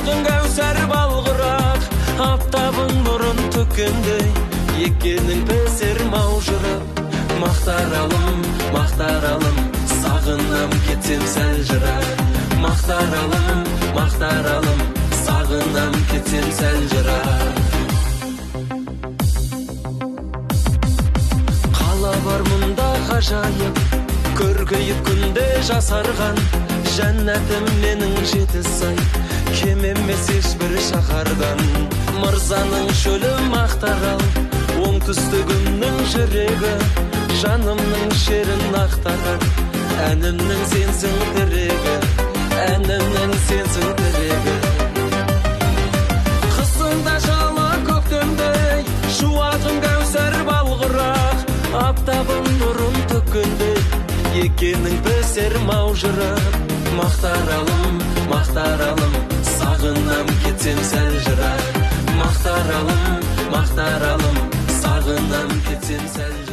Шуағың кәусәр балғырақ, аптабың нұрын төккендей, екенің пісір маужырап. Мақтаралым, мақтаралым, сағынам кетсем сәл жырақ. Мақтаралым, мақтаралым, сағынам кетсем сәл жырақ. Қала бар мұнда ғажайып, көркейіп күнде жасарған. Жәннәтім менің жеті сай, кем емес ешбір шаһардан. Мырзаның шөлі Мақтарал, оңтүстігімнің жүрегі, жанымның шерін ақтарар. Әнімнің сенсің тірегі, әнімнің сенсің тірегі. Қысында жалы көктемдей, шуағың кәусәр балғырақ, аптабың нұрын төккендей, екенің пісер маужырап. Мақтаралым, мақтаралым, сағынам кетсем сәл жырақ. Мақтаралым, мақтаралым, сағынам кетсем сәл жырақ.